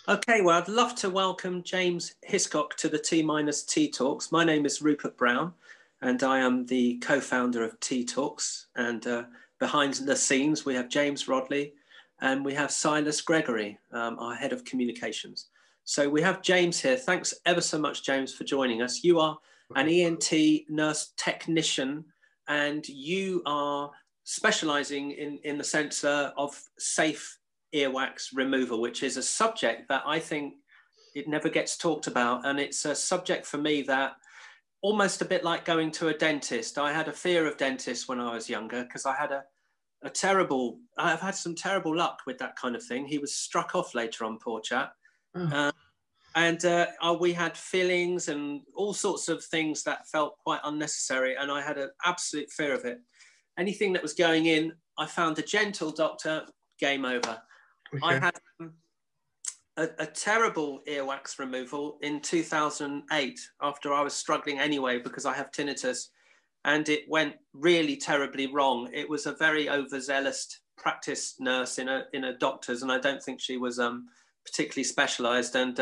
Okay, well, I'd love to welcome James Hiscock to the T-T Talks. My name is Rupert Brown, and I am the co-founder of T Talks. And behind the scenes, we have James Rodley, and we have Silas Gregory, our head of communications. So we have James here. Thanks ever so much, James, for joining us. You are an ENT nurse technician, and you are specializing in the sense of safe earwax removal, which is a subject that I think it never gets talked about. And it's a subject for me that almost a bit like going to a dentist. I had a fear of dentists when I was younger because I had I've had some terrible luck with that kind of thing. He was struck off later on, poor chap. We had fillings and all sorts of things that felt quite unnecessary. And I had an absolute fear of it. Anything that was going in, I found a gentle doctor, game over. Okay. I had a terrible earwax removal in 2008 after I was struggling anyway because I have tinnitus, and it went really terribly wrong. It was a very overzealous practice nurse in a doctor's, and I don't think she was particularly specialized. And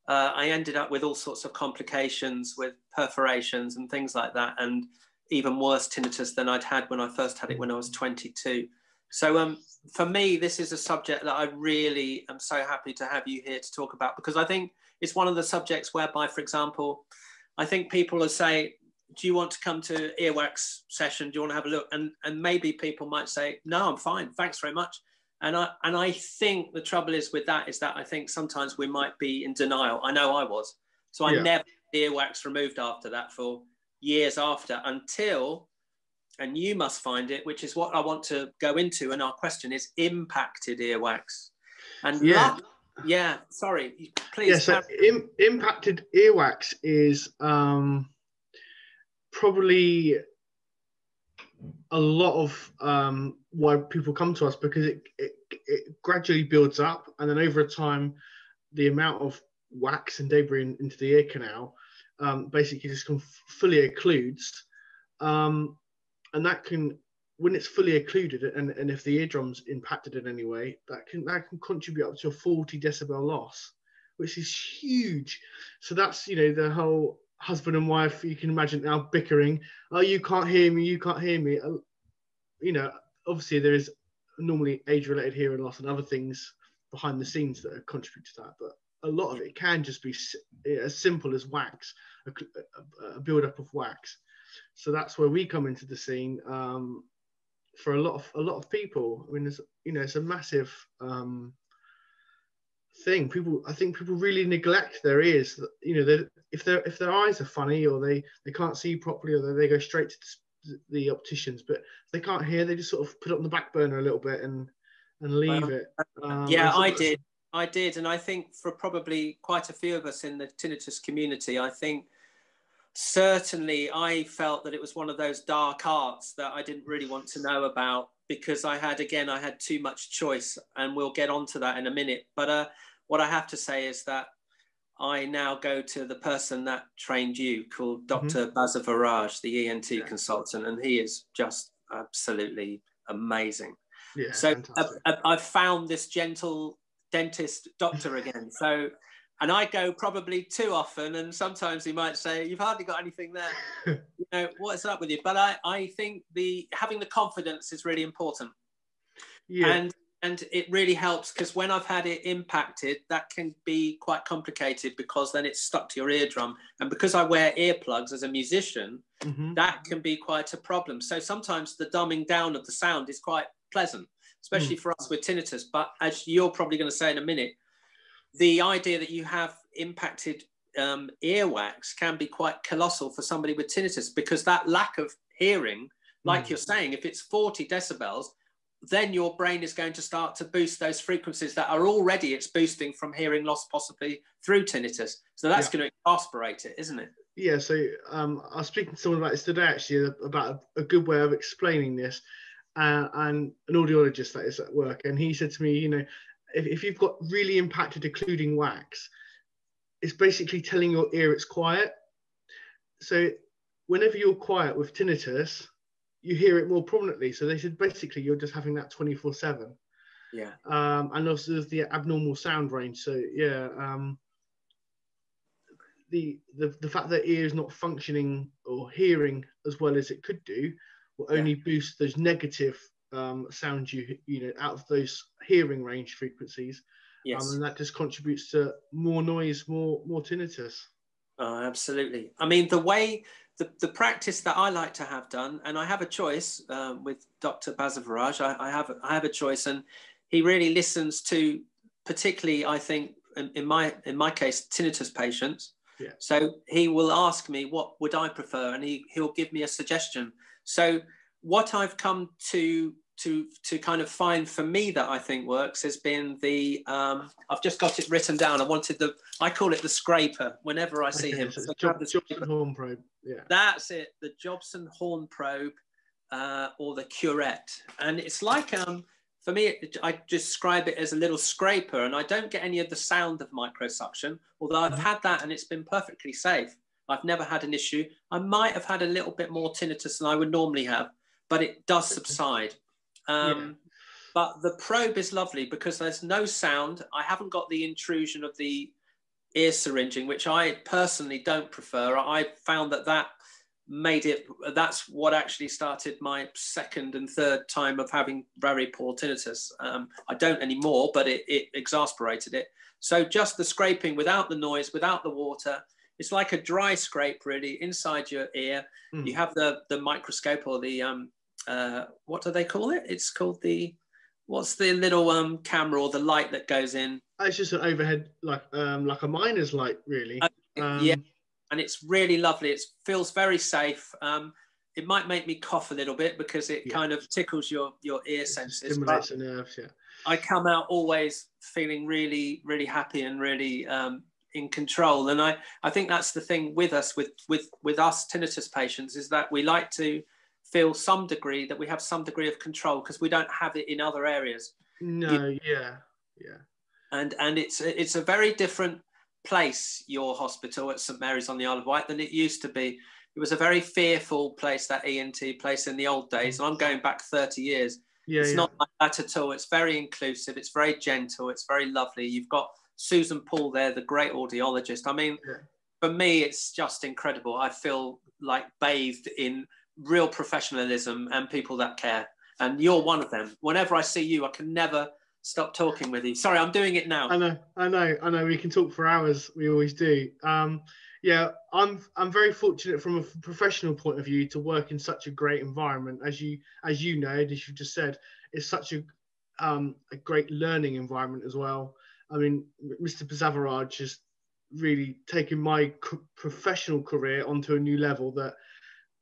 I ended up with all sorts of complications with perforations and things like that, and even worse tinnitus than I'd had when I first had it when I was 22. So for me, this is a subject that I really am so happy to have you here to talk about, because I think it's one of the subjects whereby, for example, I think people will say, do you want to come to earwax session? Do you want to have a look? And maybe people might say, no, I'm fine. Thanks very much. And I think the trouble is with that is that I think sometimes we might be in denial. I know I was. So I never had earwax removed after that for years after, until, and you must find it, which is what I want to go into. And our question is impacted earwax. And sorry, please. Yeah, so impacted earwax is probably a lot of why people come to us, because it gradually builds up, and then over time, the amount of wax and debris into the ear canal basically just fully occludes. And that can, when it's fully occluded, and if the eardrum's impacted in any way, that can contribute up to a 40 decibel loss, which is huge. So that's, the whole husband and wife, you can imagine now bickering. Oh, you can't hear me, you can't hear me. Obviously there is normally age-related hearing loss and other things behind the scenes that contribute to that, but a lot of it can just be as simple as wax, a build-up of wax. So that's where we come into the scene for a lot of people. I mean, it's a massive thing. I think people really neglect their ears. If their eyes are funny, or they can't see properly, or they go straight to the opticians, but if they can't hear, they just sort of put it on the back burner a little bit and leave it. I did, and I think for probably quite a few of us in the tinnitus community, I think certainly I felt that it was one of those dark arts that I didn't really want to know about, because I had too much choice, and we'll get onto that in a minute. But what I have to say is that I now go to the person that trained you, called Dr. Basavaraj, the ENT consultant, and he is just absolutely amazing. Yeah, so I've found this gentle dentist doctor again. So, and I go probably too often, and sometimes he might say, you've hardly got anything there. What's up with you? But I think having the confidence is really important. Yeah. And it really helps, because when I've had it impacted, that can be quite complicated, because then it's stuck to your eardrum. And because I wear earplugs as a musician, that can be quite a problem. So sometimes the dumbing down of the sound is quite pleasant, especially for us with tinnitus. But as you're probably going to say in a minute, the idea that you have impacted earwax can be quite colossal for somebody with tinnitus, because that lack of hearing, like you're saying, if it's 40 decibels, then your brain is going to start to boost those frequencies that are already it's boosting from hearing loss, possibly through tinnitus. So that's going to exasperate it, isn't it? Yeah, so I was speaking to someone about this today, actually, about a good way of explaining this, and an audiologist that is at work, and he said to me, if you've got really impacted occluding wax, it's basically telling your ear it's quiet. So whenever you're quiet with tinnitus, you hear it more prominently. So they said basically you're just having that 24/7. Yeah. And also there's the abnormal sound range. So yeah, the fact that ear is not functioning or hearing as well as it could do will only boost those negative sounds you know out of those hearing range frequencies. Yes. And that just contributes to more noise, more tinnitus. Oh, absolutely. I mean, the practice that I like to have done, and I have a choice with Dr. Basavaraj. I have a choice, and he really listens to, particularly, I think, in my case, tinnitus patients. Yeah. So he will ask me what would I prefer, and he'll give me a suggestion. So what I've come to kind of find for me that I think works has been the I've just got it written down. I call it the scraper whenever I see him. So So Jobson horn probe. Yeah. That's it, the Jobson horn probe or the curette. And it's like for me, I describe it as a little scraper, and I don't get any of the sound of microsuction, although I've had that and it's been perfectly safe. I've never had an issue. I might have had a little bit more tinnitus than I would normally have, but it does subside. But the probe is lovely because there's no sound. I haven't got the intrusion of the ear syringing, which I personally don't prefer. I found that that's what actually started my second and third time of having very poor tinnitus. I don't anymore, but it exasperated it. So just the scraping without the noise, without the water, it's like a dry scrape really inside your ear. You have the microscope or the what do they call it? It's called what's the little camera or the light that goes in? It's just an overhead, like a miner's light, really. Yeah, and it's really lovely. It feels very safe. It might make me cough a little bit because it kind of tickles your ear senses. Stimulates the nerves, yeah. I come out always feeling really, really happy and really in control. And I think that's the thing with us, with us tinnitus patients, is that we like to feel that we have some degree of control because we don't have it in other areas. No, yeah. And it's a very different place, your hospital at St Mary's on the Isle of Wight, than it used to be. It was a very fearful place, that ENT place in the old days, and I'm going back 30 years. It's not like that at all. It's very inclusive. It's very gentle. It's very lovely. You've got Susan Paul there, the great audiologist. I mean, for me, it's just incredible. I feel like bathed in real professionalism and people that care. And you're one of them. Whenever I see you, I can never stop talking with you. Sorry, I'm doing it now. I know. We can talk for hours. We always do. Yeah, I'm very fortunate from a professional point of view to work in such a great environment. As you know, as you just said, it's such a great learning environment as well. I mean, Mr. Basavaraj has really taken my professional career onto a new level that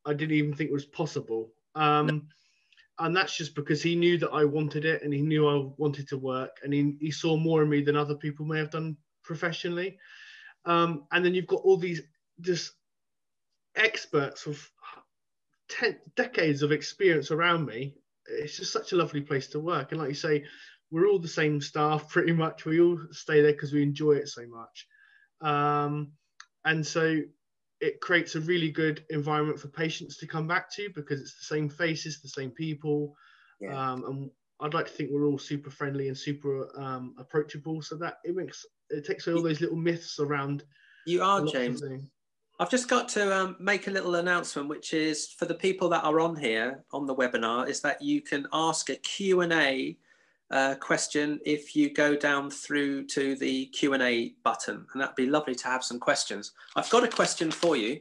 I didn't even think was possible. And that's just because he knew that I wanted it, and he knew I wanted to work, and he saw more in me than other people may have done professionally. And then you've got all these just experts with decades of experience around me. It's just such a lovely place to work. And like you say, we're all the same staff pretty much. We all stay there because we enjoy it so much. And so it creates a really good environment for patients to come back to because it's the same faces, the same people. And I'd like to think we're all super friendly and super approachable. So that it takes away all those little myths around. You are, James. I've just got to make a little announcement, which is for the people that are on here on the webinar, is that you can ask a Q&A question if you go down through to the Q&A button, and that'd be lovely to have some questions. I've got a question for you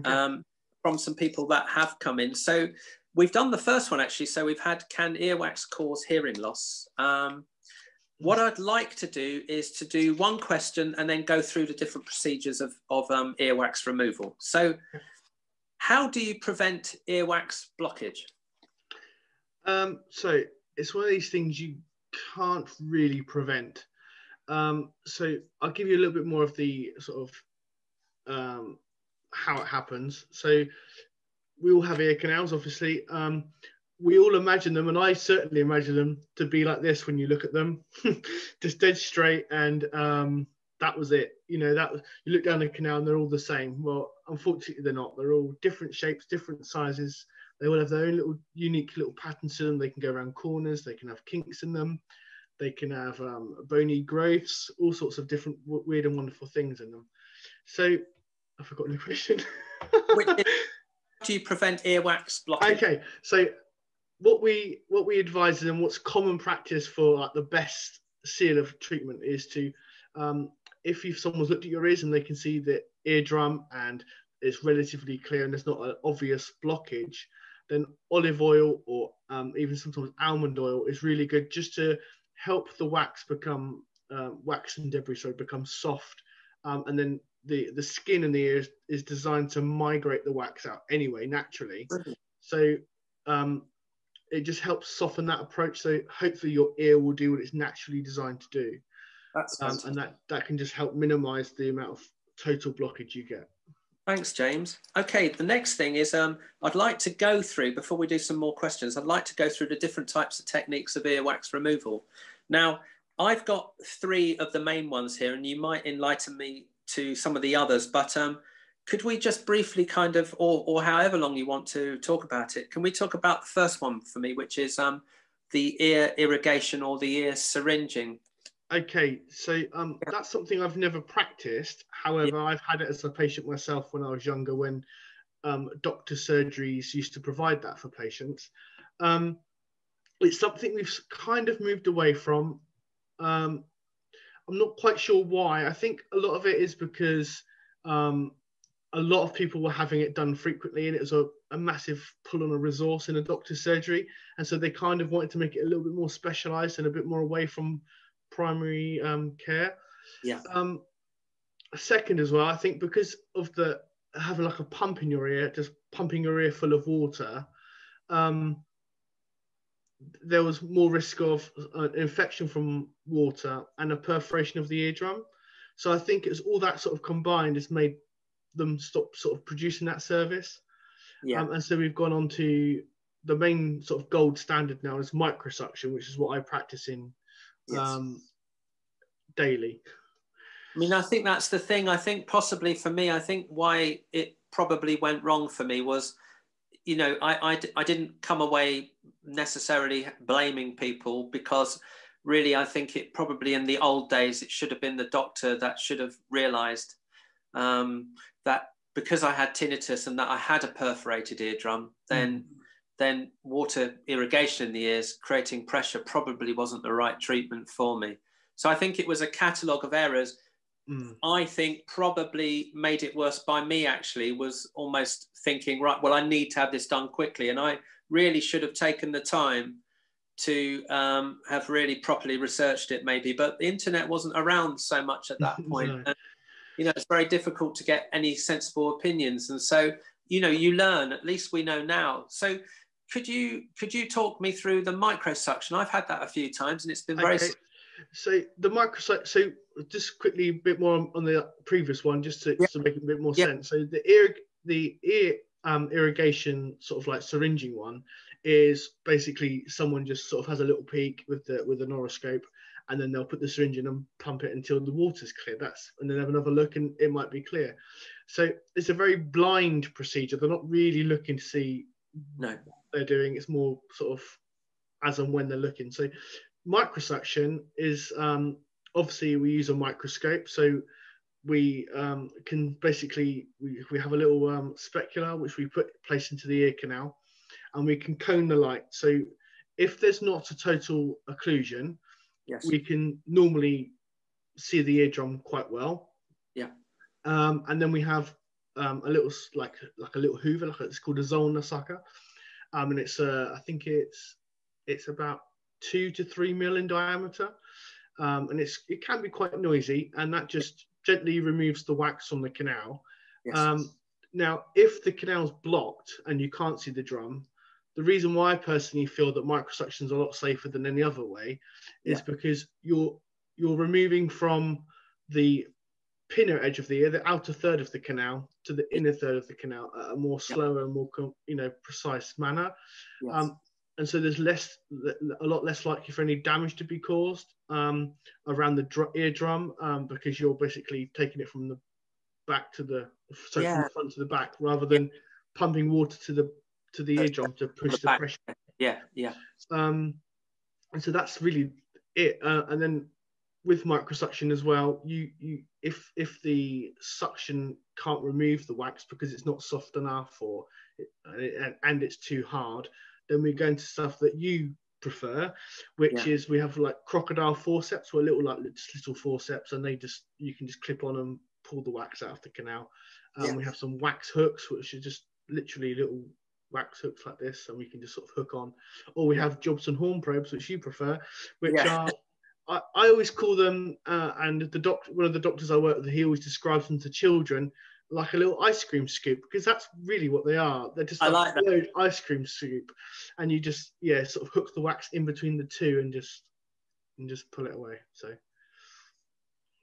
from some people that have come in. So we've done the first one actually. So we've had, can earwax cause hearing loss? What I'd like to do is to do one question and then go through the different procedures of earwax removal. So how do you prevent earwax blockage? So it's one of these things you can't really prevent. So I'll give you a little bit more of the sort of how it happens. So we all have ear canals, obviously. We all imagine them, and I certainly imagine them to be like this when you look at them, just dead straight. And that was it. You know, you look down the canal and they're all the same. Well, unfortunately, they're not. They're all different shapes, different sizes. They all have their own little unique little patterns to them. They can go around corners. They can have kinks in them. They can have bony growths, all sorts of different weird and wonderful things in them. So I've forgotten the question. Which is, how do you prevent earwax blockage? Okay, so what we advise and what's common practice for like the best seal of treatment is to, if someone's looked at your ears and they can see the eardrum and it's relatively clear and there's not an obvious blockage, then olive oil or even sometimes almond oil is really good, just to help the wax become wax and debris, so become soft, and then the skin in the ears is designed to migrate the wax out anyway naturally. So it just helps soften that approach. So hopefully your ear will do what it's naturally designed to do. That's fantastic. And that can just help minimize the amount of total blockage you get. Thanks, James. Okay, the next thing is I'd like to go through, before we do some more questions, I'd like to go through the different types of techniques of earwax removal. Now, I've got 3 of the main ones here, and you might enlighten me to some of the others, but could we just briefly kind of, or however long you want to talk about it, can we talk about the first one for me, which is the ear irrigation or the ear syringing? Okay, so that's something I've never practiced. However, I've had it as a patient myself when I was younger, when doctor surgeries used to provide that for patients. It's something we've kind of moved away from. I'm not quite sure why. I think a lot of it is because a lot of people were having it done frequently, and it was a massive pull on a resource in a doctor's surgery. And so they kind of wanted to make it a little bit more specialized and a bit more away from primary care. Yeah. Second as well, I think because of the having like a pump in your ear, just pumping your ear full of water, there was more risk of infection from water and a perforation of the eardrum. So I think it's all that sort of combined has made them stop sort of producing that service. Yeah. And so we've gone on to the main sort of gold standard now is microsuction, which is what I practice in daily. I mean, I think that's the thing. I think possibly for me, I think why it probably went wrong for me was, you know, I didn't come away necessarily blaming people, because really I think it probably in the old days, it should have been the doctor that should have realized that because I had tinnitus and that I had a perforated eardrum, then water irrigation in the ears, creating pressure, probably wasn't the right treatment for me. So I think it was a catalogue of errors. I think probably made it worse by me, actually, was almost thinking, right, well, I need to have this done quickly. And I really should have taken the time to have really properly researched it maybe, but the internet wasn't around so much at that point. No. And, you know, it's very difficult to get any sensible opinions. And so, you know, you learn, at least we know now. So could you talk me through the microsuction? I've had that a few times and it's been very... So the microsuction, so just quickly a bit more on the previous one, just to make a bit more sense. So the ear irrigation sort of like syringing one is basically someone just sort of has a little peek with an oroscope, and then they'll put the syringe in and pump it until the water's clear. And then have another look and it might be clear. So it's a very blind procedure. They're not really looking to see what they're doing. It's more sort of as and when they're looking. So microsuction is obviously we use a microscope, so we can basically we have a little specular which we place into the ear canal, and we can cone the light. So if there's not a total occlusion, we can normally see the eardrum quite well. And then we have a little like a little hoover, it's called a Zollner sucker, and it's I think it's about 2 to 3 mil in diameter, and it can be quite noisy, and that just gently removes the wax from the canal. Now, if the canal's blocked and you can't see the drum, the reason why I personally feel that microsuction is a lot safer than any other way is because you're removing from the pinner edge of the ear, the outer third of the canal, to the inner third of the canal at a more slower and more precise manner. And so there's a lot less likely for any damage to be caused around the eardrum, because you're basically taking it from the back to the from the front to the back, rather than pumping water to the eardrum to push the pressure. And so that's really and then with microsuction as well, if the suction can't remove the wax because it's not soft enough, and it's too hard, then we go into stuff that you prefer, which is we have like crocodile forceps, or little forceps, and you can just clip on and pull the wax out of the canal. We have some wax hooks, which are just literally little wax hooks like this, and we can just sort of hook on. Or we have Jobson horn probes, which you prefer, which are, I always call them, and one of the doctors I work with, he always describes them to children like a little ice cream scoop, because that's really what they are. They're just like a ice cream scoop, and you just sort of hook the wax in between the two and just pull it away. So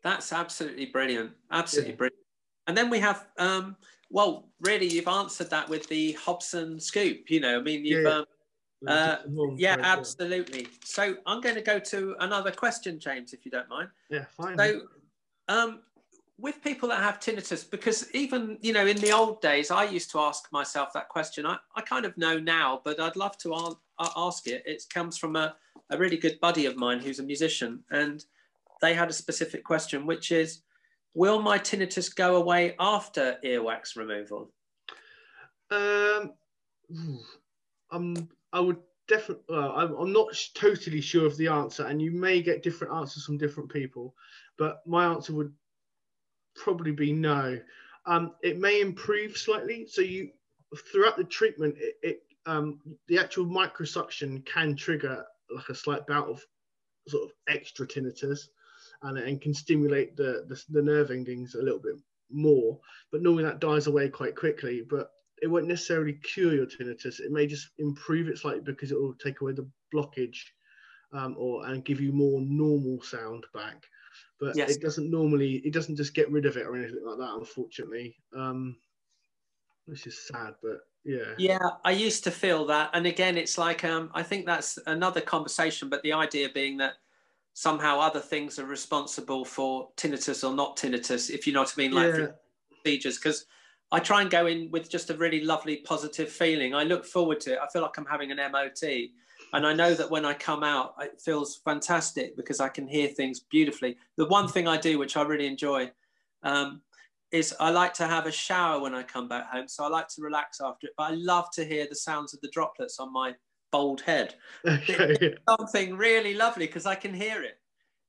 that's absolutely brilliant, absolutely brilliant. And then we have well, really, you've answered that with the Hobson scoop. You know, I mean, you've absolutely. So I'm going to go to another question, James, if you don't mind. Yeah, fine. So with people that have tinnitus, because even, you know, in the old days, I used to ask myself that question. I kind of know now, but I'd love to ask it. It comes from a really good buddy of mine who's a musician, and they had a specific question, which is, will my tinnitus go away after earwax removal? I would definitely. I'm not totally sure of the answer, and you may get different answers from different people. But my answer would probably be no. It may improve slightly. So throughout the treatment, the actual microsuction can trigger like a slight bout of sort of extra tinnitus, and can stimulate the nerve endings a little bit more. But normally that dies away quite quickly. But it won't necessarily cure your tinnitus. It may just improve it slightly because it will take away the blockage, and give you more normal sound back. But it doesn't just get rid of it or anything like that, unfortunately, which is sad. But yeah, I used to feel that, and again, it's like I think that's another conversation. But the idea being that somehow other things are responsible for tinnitus or not tinnitus, if you know what I mean, like procedures, because I try and go in with just a really lovely, positive feeling. I look forward to it. I feel like I'm having an MOT. And I know that when I come out, it feels fantastic because I can hear things beautifully. The one thing I do, which I really enjoy, is I like to have a shower when I come back home. So I like to relax after it. But I love to hear the sounds of the droplets on my bald head. It's something really lovely because I can hear it.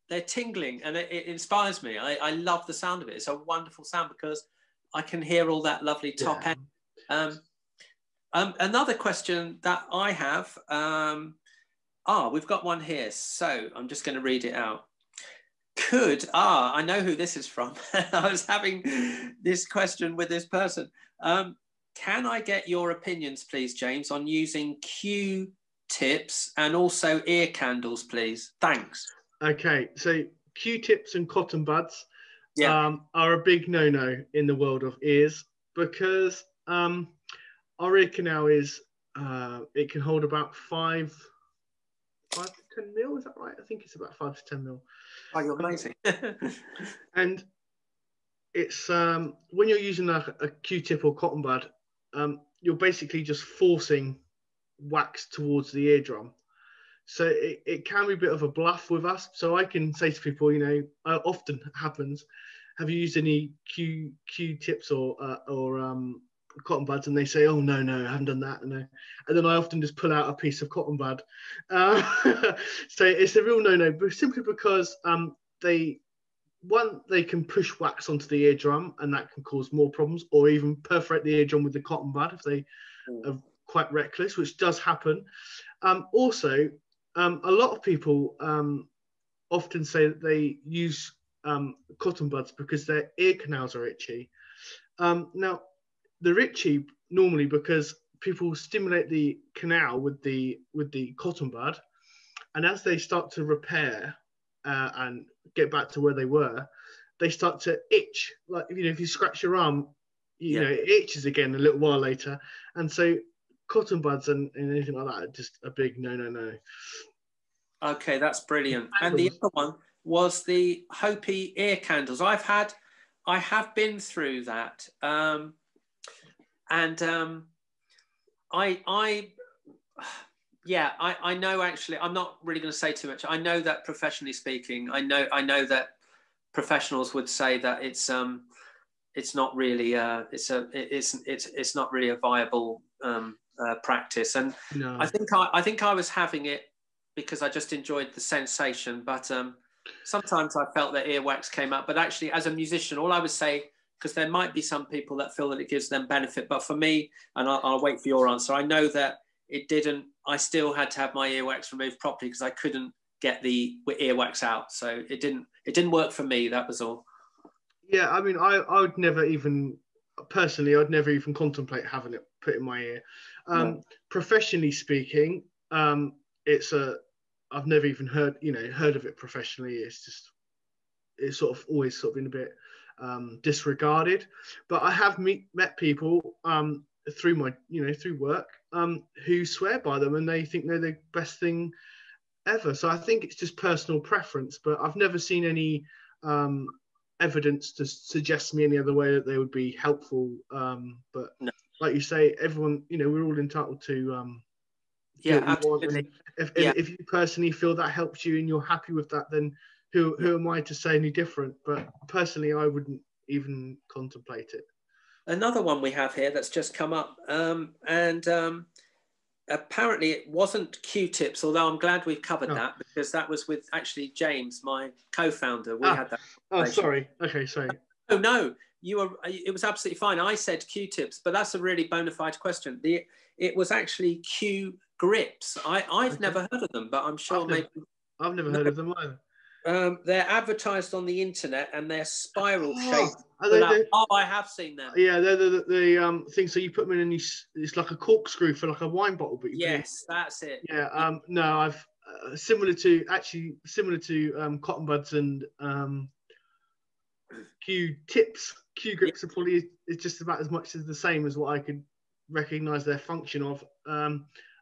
They're tingling, and it inspires me. I love the sound of it. It's a wonderful sound because I can hear all that lovely top end. Another question that I have, we've got one here. So I'm just going to read it out. I know who this is from. I was having this question with this person. Can I get your opinions, please, James, on using Q-tips and also ear candles, please? Thanks. Okay, so Q-tips and cotton buds are a big no-no in the world of ears, because our ear canal is, it can hold about 5 to 10 mil, is that right? I think it's about 5 to 10 mil. Oh, you're amazing. And it's, when you're using a Q-tip or cotton bud, you're basically just forcing wax towards the eardrum. So it can be a bit of a bluff with us. So I can say to people, you know, often happens, have you used any Q-tips or cotton buds? And they say, oh, no, I haven't done that. And then I often just pull out a piece of cotton bud. So it's a real no-no, but simply because they can push wax onto the eardrum, and that can cause more problems, or even perforate the eardrum with the cotton bud if they are quite reckless, which does happen. Also, a lot of people often say that they use cotton buds because their ear canals are itchy. Now, they're itchy normally because people stimulate the canal with the cotton bud, and as they start to repair and get back to where they were, they start to itch. Like, you know, if you scratch your arm, you know, it itches again a little while later. And so cotton buds and anything like that are just a big no. Okay, that's brilliant. And the other one was the Hopi ear candles. I have been through that. Yeah, I know, actually, I'm not really going to say too much. I know that professionally speaking, I know that professionals would say that it's not really it's not really a viable practice. And No. I think I was having it because I just enjoyed the sensation. But sometimes I felt that earwax came up. But actually, as a musician, all I would say, because there might be some people that feel that it gives them benefit, but for me, and I'll wait for your answer, I know that it didn't. I still had to have my earwax removed properly because I couldn't get the earwax out. So it didn't work for me. That was all. Yeah, I mean, I would never even, personally, I'd never even contemplate having it put in my ear. No. Professionally speaking, it's a, I've never even heard of it professionally. It's sort of always sort of been a bit disregarded. But I have met people through my, through work who swear by them and they think they're the best thing ever. So I think it's just personal preference, but I've never seen any evidence to suggest to me any other way that they would be helpful. But No. like you say, everyone, we're all entitled to Yeah, what we want. absolutely. And Yeah. if you personally feel that helps you and you're happy with that, then who am I to say any different? But personally, I wouldn't even contemplate it. Another one we have here that's just come up, and apparently it wasn't Q-tips, although I'm glad we've covered that, because that was with actually James, my co-founder. We had that. Oh, sorry. Okay, sorry. Oh no, it was absolutely fine. I said Q-tips, but that's a really bona fide question. It was actually Q grips. I've never heard of them, but I'm sure I've never heard of them either. They're advertised on the internet and they're spiral shaped. I have seen them. Yeah, they're the thing. So you put them in and it's like a corkscrew for like a wine bottle. But yes, that's it. Yeah. No, I've similar to cotton buds and Q tips. Q grips are probably it's just about as much as the same as what I could recognise their function of.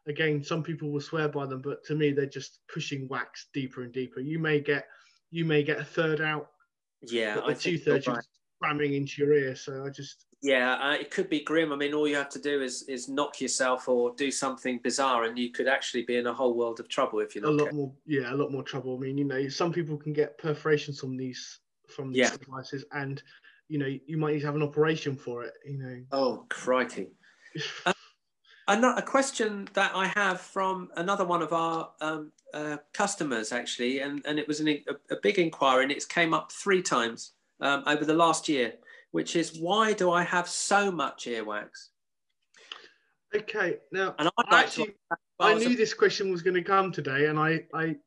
Again, some people will swear by them, but to me, they're just pushing wax deeper and deeper. You may get a third out. Yeah, but the 2/3 you're cramming into your ear. So I just it could be grim. I mean, all you have to do is knock yourself or do something bizarre, and you could actually be in a whole world of trouble if you're not. A lot more trouble. I mean, some people can get perforations from these devices, and you might need to have an operation for it. Oh crikey! A question that I have from another one of our customers, actually, and it was a big inquiry, and it's came up 3 times over the last year, which is, why do I have so much earwax? Okay, now I knew this question was going to come today, and I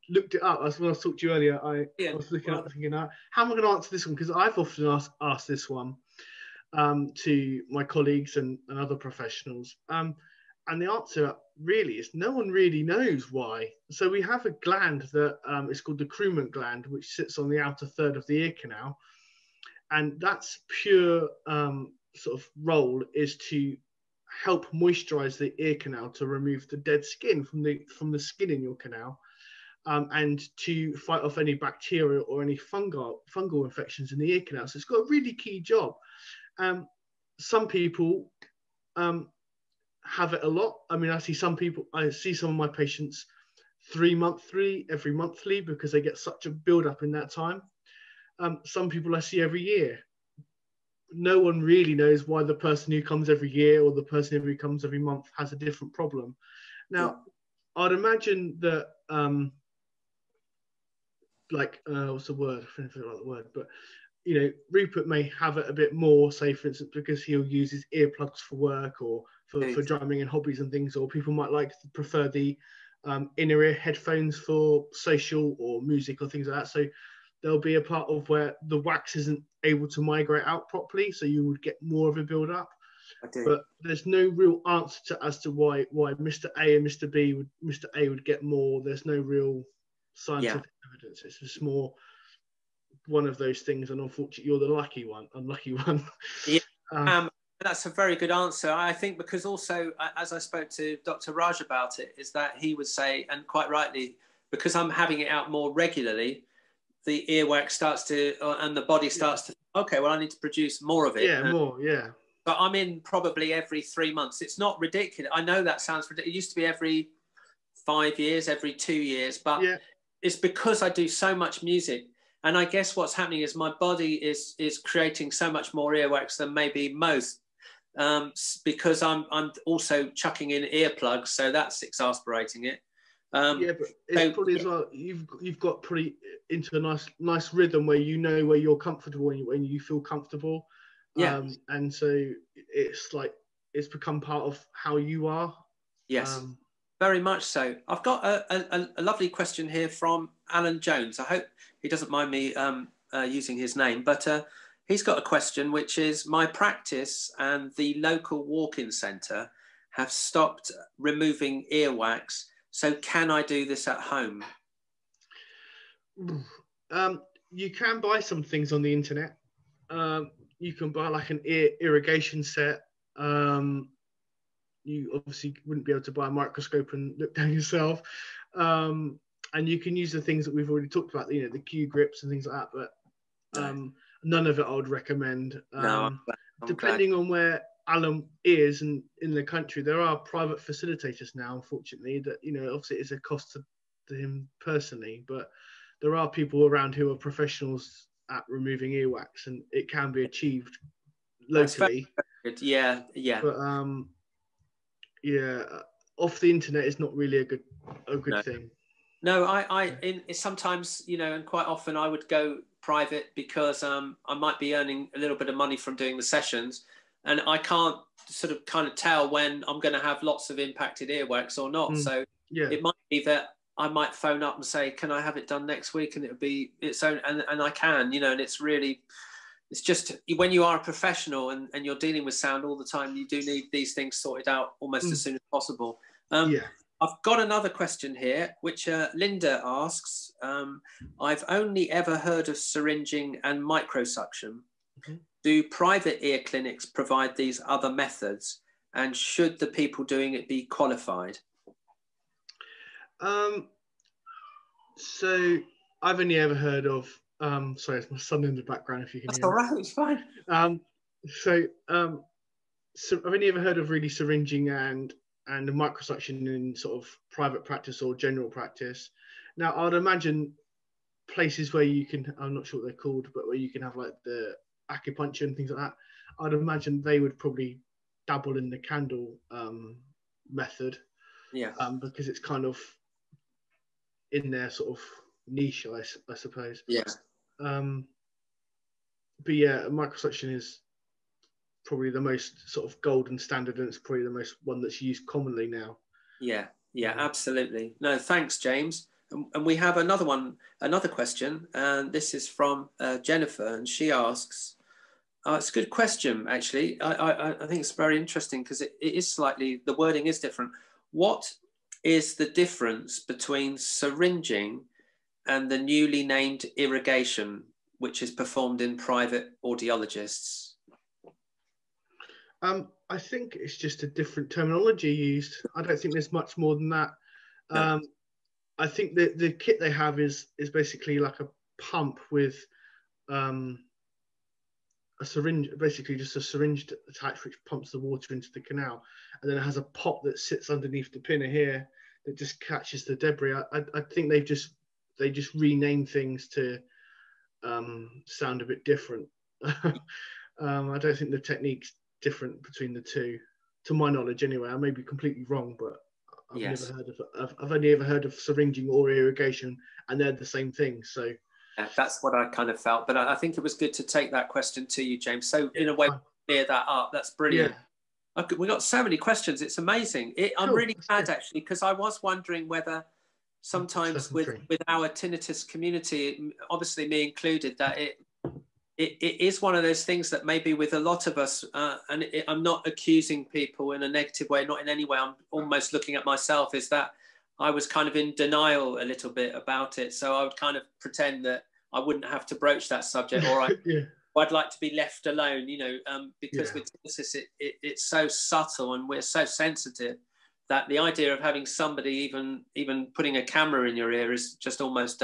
looked it up. When I talked to you earlier, I was looking up thinking, how am I going to answer this one? Because I've often asked this one to my colleagues and other professionals. And the answer really is no one really knows why. So we have a gland that is called the crumant gland, which sits on the outer third of the ear canal. And that's pure sort of role is to help moisturize the ear canal to remove the dead skin from the skin in your canal, and to fight off any bacteria or any fungal infections in the ear canal. So it's got a really key job. Some people have it a lot. I mean, I see some of my patients 3 monthly, every monthly, because they get such a build up in that time. Some people I see every year. No one really knows why the person who comes every year or the person who comes every month has a different problem. Now, I'd imagine that, what's the word? I don't know the word, but Rupert may have it a bit more, say, for instance, because he'll use his earplugs for work or for drumming and hobbies and things, or people might prefer the inner ear headphones for social or music or things like that. So there'll be a part of where the wax isn't able to migrate out properly, so you would get more of a build up. But there's no real answer as to why Mr. A and Mr. A would get more. There's no real scientific evidence. It's just more one of those things, and unfortunately you're the unlucky one. That's a very good answer. I think because also, as I spoke to Dr. Raj about it, is that he would say, and quite rightly, because I'm having it out more regularly, the earwax starts to, and the body starts to, okay, well, I need to produce more of it. But I'm in probably every 3 months. It's not ridiculous. I know that sounds ridiculous. It used to be every 5 years, every 2 years, but Yeah. it's because I do so much music. And I guess what's happening is my body is creating so much more earwax than maybe most, because I'm also chucking in earplugs, so that's exasperating it. Yeah, but it's probably as well. You've got pretty into a nice rhythm where you know where you're comfortable when you feel comfortable. Yeah. And so it's like it's become part of how you are. Yes. Very much so. I've got a lovely question here from Alan Jones. I hope he doesn't mind me using his name, but he's got a question, which is, my practice and the local walk-in centre have stopped removing earwax. So can I do this at home? You can buy some things on the internet. You can buy like an irrigation set. You obviously wouldn't be able to buy a microscope and look down yourself. And you can use the things that we've already talked about, the Q grips and things like that. But none of it I would recommend. Depending on where Alan is and in the country, there are private facilitators now, unfortunately, that, obviously it's a cost to him personally, but there are people around who are professionals at removing earwax, and it can be achieved locally. That's very good. Yeah. But off the internet is not really a good thing. No, I sometimes, and quite often I would go private because I might be earning a little bit of money from doing the sessions, and I can't kind of tell when I'm going to have lots of impacted earwax or not. So it might be that I might phone up and say, can I have it done next week? And it'll be its own, and I can, and it's just when you are a professional and you're dealing with sound all the time, you do need these things sorted out almost as soon as possible. I've got another question here, which Linda asks. I've only ever heard of syringing and microsuction. Do private ear clinics provide these other methods? And should the people doing it be qualified? So I've only ever heard of, sorry, it's my son in the background, if you can hear. That's all right, it's fine. So I've only ever heard of really syringing and microsuction in sort of private practice or general practice. Now, I'd imagine places where you can, I'm not sure what they're called, but where you can have like the acupuncture and things like that, I'd imagine they would probably dabble in the candle method. Yeah. Because it's kind of in their sort of niche, I suppose. Yeah. But yeah, microsuction is probably the most sort of golden standard, and it's probably the most one that's used commonly now. Yeah, absolutely. No, thanks, James. And we have another question, and this is from Jennifer, and she asks, it's a good question, actually. I think it's very interesting because it is slightly, the wording is different. What is the difference between syringing and the newly named irrigation, which is performed in private audiologists? I think it's just a different terminology used. I don't think there's much more than that. No. I think that the kit they have is basically like a pump with a syringe, basically just a syringe attached, which pumps the water into the canal, and then it has a pot that sits underneath the pinner here that just catches the debris. I think they just rename things to sound a bit different. I don't think the technique's different between the two, to my knowledge anyway. I may be completely wrong, but I've only ever heard of syringing or irrigation, and they're the same thing. So that's what I kind of felt, but I think it was good to take that question to you, James. So in a way, clear that up. That's brilliant. We got so many questions. It's amazing. I'm really glad actually, because I was wondering whether sometimes with our tinnitus community, obviously me included, that it is one of those things that maybe with a lot of us, and I'm not accusing people in a negative way, not in any way, I'm almost looking at myself, is that I was kind of in denial a little bit about it. So I would kind of pretend that I wouldn't have to broach that subject, or I'd like to be left alone, because with tinnitus, it's so subtle and we're so sensitive that the idea of having somebody even putting a camera in your ear is just almost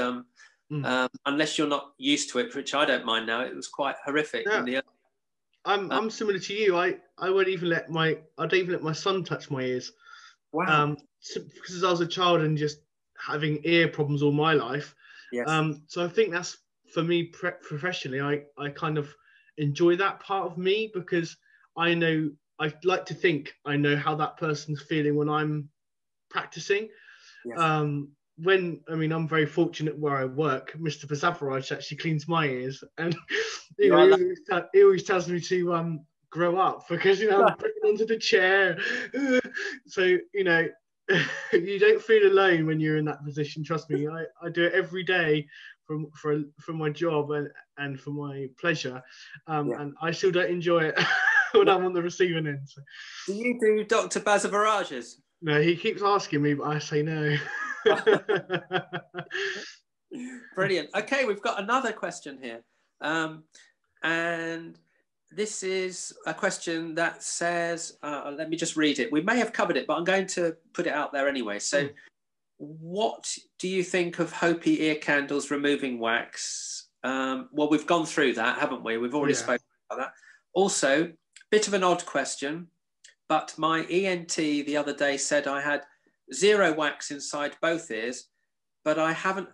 unless you're not used to it, which I don't mind now. It was quite horrific. I'm similar to you. I won't even let my son touch my ears. Wow. Because I was a child and just having ear problems all my life. Yes. So I think that's, for me professionally, I kind of enjoy that part of me, because I like to think I know how that person's feeling when I'm practicing. Yes. I'm very fortunate where I work. Mr. Pasavaraj actually cleans my ears, and he always tells me to grow up, because I'm putting onto the chair. So you don't feel alone when you're in that position. Trust me, I do it every day from my job and for my pleasure, and I still don't enjoy it when I'm on the receiving end. So. Do you do Dr. Basavaraj's? No, he keeps asking me, but I say no. Brilliant. Okay, we've got another question here. And this is a question that says, let me just read it. We may have covered it, but I'm going to put it out there anyway. So what do you think of Hopi ear candles removing wax? Well, we've gone through that, haven't we? We've already spoken about that. Also, bit of an odd question, but my ENT the other day said I had 0 wax inside both ears, but I haven't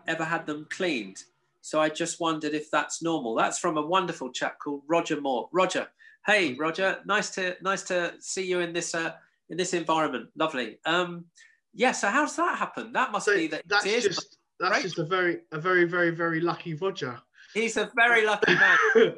ever had them cleaned. So I just wondered if that's normal. That's from a wonderful chap called Roger Moore. Roger, hey Roger, nice to see you in this environment. Lovely. Yeah. So how's that happen? That must be that. That's just a very very lucky Roger. He's a very lucky man.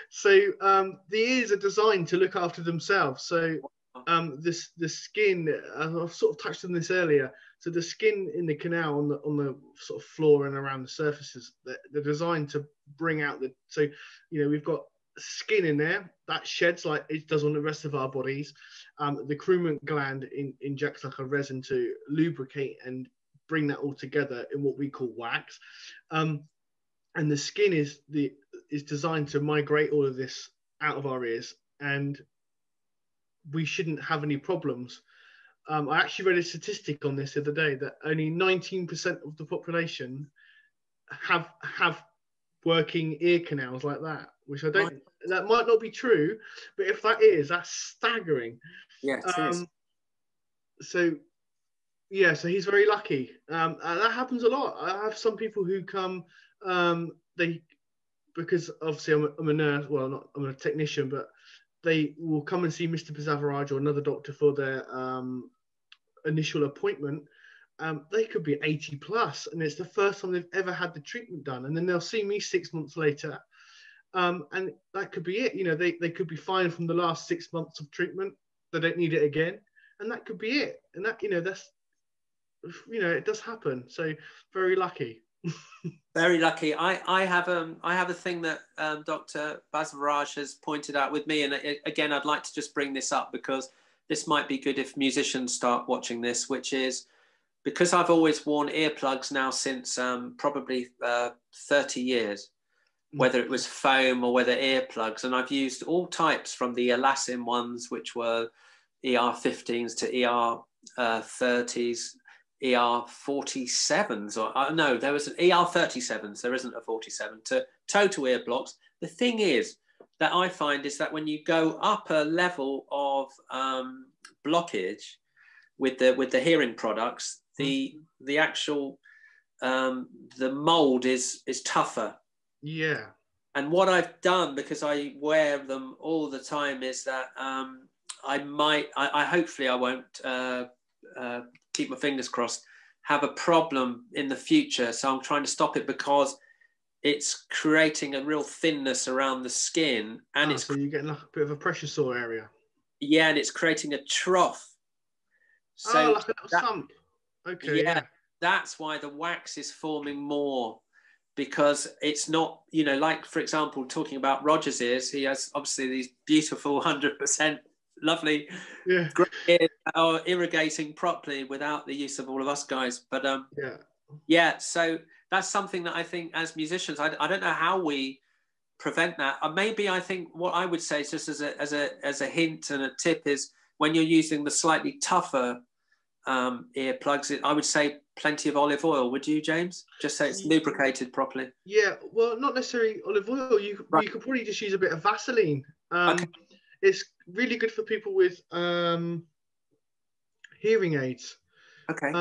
So the ears are designed to look after themselves. So the skin, I've sort of touched on this earlier. So the skin in the canal on the sort of floor and around the surfaces, they're designed to bring out so we've got skin in there that sheds like it does on the rest of our bodies. The crumant gland injects like a resin to lubricate and bring that all together in what we call wax. And the skin is designed to migrate all of this out of our ears, and we shouldn't have any problems. I actually read a statistic on this the other day that only 19% of the population have working ear canals like that, which that might not be true, but if that is, that's staggering. Yeah, it is. So he's very lucky. And that happens a lot. I have some people who come, because obviously I'm a nurse, well, I'm a technician, but they will come and see Mr. Pasavaraj or another doctor for their initial appointment. They could be 80 plus, and it's the first time they've ever had the treatment done. And then they'll see me 6 months later, and that could be it. They could be fine from the last 6 months of treatment. They don't need it again, and that could be it. And that, that's, it does happen. So very lucky. Very lucky. I have a thing that Dr. Basavaraj has pointed out with me, and again, I'd like to just bring this up because this might be good if musicians start watching this, which is because I've always worn earplugs now since probably 30 years, whether it was foam or whether earplugs, and I've used all types from the Elasin ones, which were ER15s to ER30s, ER47s, or no, there was an ER37s, there isn't a 47, to total ear blocks. The thing is that I find is that when you go up a level of blockage with the hearing products, the actual the mold is tougher. Yeah. And what I've done, because I wear them all the time, is that I hopefully I won't keep my fingers crossed, have a problem in the future. So I'm trying to stop it because it's creating a real thinness around the skin, and so you're getting like a bit of a pressure sore area. Yeah, and it's creating a trough. So like a little sump. Okay. Yeah, that's why the wax is forming more, because it's not, like for example, talking about Roger's ears, he has obviously these beautiful 100% lovely great ears that are irrigating properly without the use of all of us guys. But so that's something that I think as musicians, I don't know how we prevent that. Maybe I think what I would say, just as a hint and a tip, is when you're using the slightly tougher earplugs, I would say plenty of olive oil. Would you, James? Just so it's lubricated properly. Yeah, well, not necessarily olive oil. You could probably just use a bit of Vaseline. Okay. It's really good for people with hearing aids. Okay.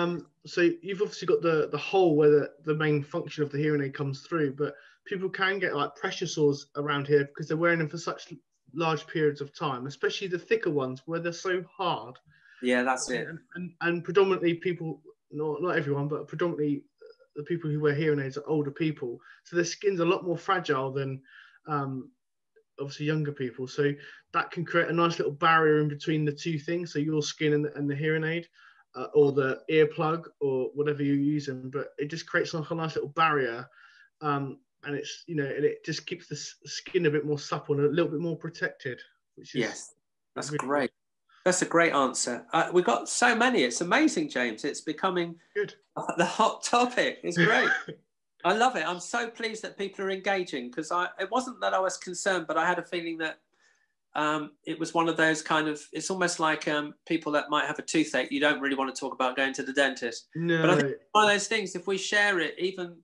So you've obviously got the hole where the main function of the hearing aid comes through, but people can get like pressure sores around here because they're wearing them for such large periods of time, especially the thicker ones where they're so hard. Yeah, that's it. And predominantly people, not everyone, but predominantly the people who wear hearing aids are older people, so their skin's a lot more fragile than obviously younger people. So that can create a nice little barrier in between the two things, so your skin and the hearing aid. Or the earplug or whatever you're using, but it just creates like a nice little barrier, and it's and it just keeps the skin a bit more supple and a little bit more protected. Which is that's really great. That's a great answer. We've got so many. It's amazing, James. It's becoming good. The hot topic. It's great. I love it. I'm so pleased that people are engaging, because it wasn't that I was concerned, but I had a feeling that it was one of those kind of, it's almost like people that might have a toothache, you don't really want to talk about going to the dentist. No. But I think it's one of those things, if we share it, even,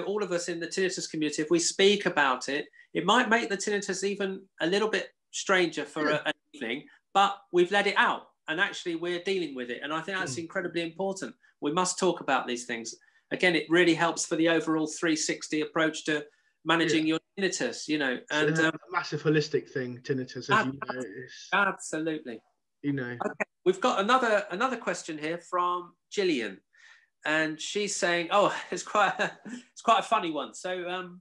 all of us in the tinnitus community, if we speak about it, it might make the tinnitus even a little bit stranger for an evening, but we've let it out and actually we're dealing with it. And I think that's incredibly important. We must talk about these things. Again, it really helps for the overall 360 approach to managing your tinnitus, and it's a massive holistic thing, tinnitus, as you know. Absolutely. Okay. We've got another question here from Gillian, and she's saying, it's quite a funny one. So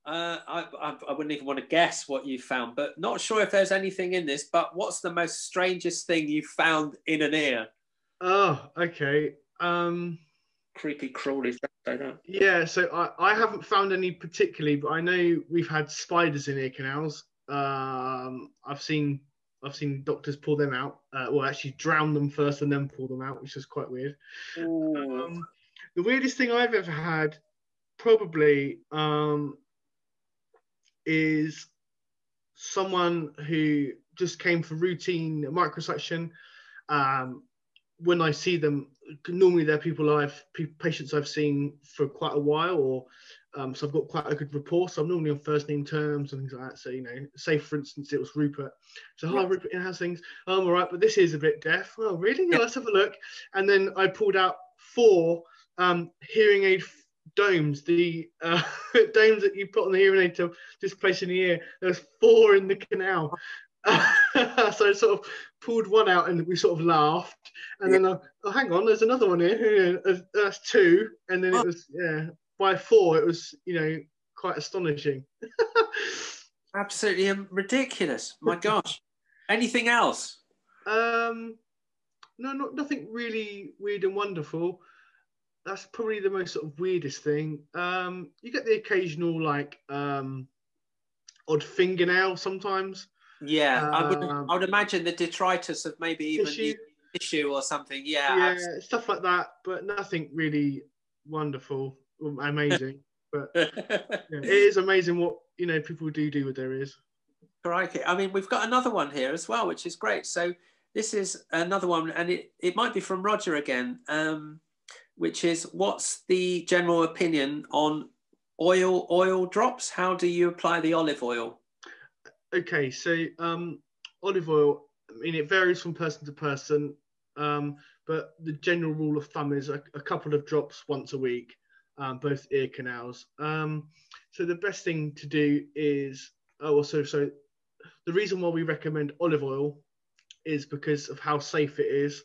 I wouldn't even want to guess what you found, but not sure if there's anything in this, but what's the most strangest thing you found in an ear? Oh, okay. Creepy crawly. Yeah, so I haven't found any particularly, but I know we've had spiders in ear canals. I've seen doctors pull them out, actually drown them first and then pull them out, which is quite weird. The weirdest thing I've ever had probably is someone who just came for routine microsuction. When I see them, normally they're patients I've seen for quite a while, or so I've got quite a good rapport. So I'm normally on first name terms and things like that. So say for instance it was Rupert. So hi Rupert, how's things? Oh, I'm all right, but this is a bit deaf. Oh really? Yeah, let's have a look. And then I pulled out 4 hearing aid domes, the domes that you put on the hearing aid to displace in the ear. There's 4 in the canal. So I sort of pulled one out and we sort of laughed, and then hang on, there's another one here. That's 2, and then it was by 4 it was quite astonishing. Absolutely ridiculous. My gosh. Anything else? No, nothing really weird and wonderful. That's probably the most sort of weirdest thing. You get the occasional like odd fingernail sometimes. Yeah, I would imagine the detritus of maybe even tissue or something. Yeah, stuff like that, but nothing really wonderful or amazing. But it is amazing what people do with their ears. Crikey. I mean, we've got another one here as well, which is great. So this is another one, and it might be from Roger again, which is, what's the general opinion on oil drops? How do you apply the olive oil? Okay, so olive oil, I mean, it varies from person to person, but the general rule of thumb is a couple of drops once a week, both ear canals. So the best thing to do is, so the reason why we recommend olive oil is because of how safe it is,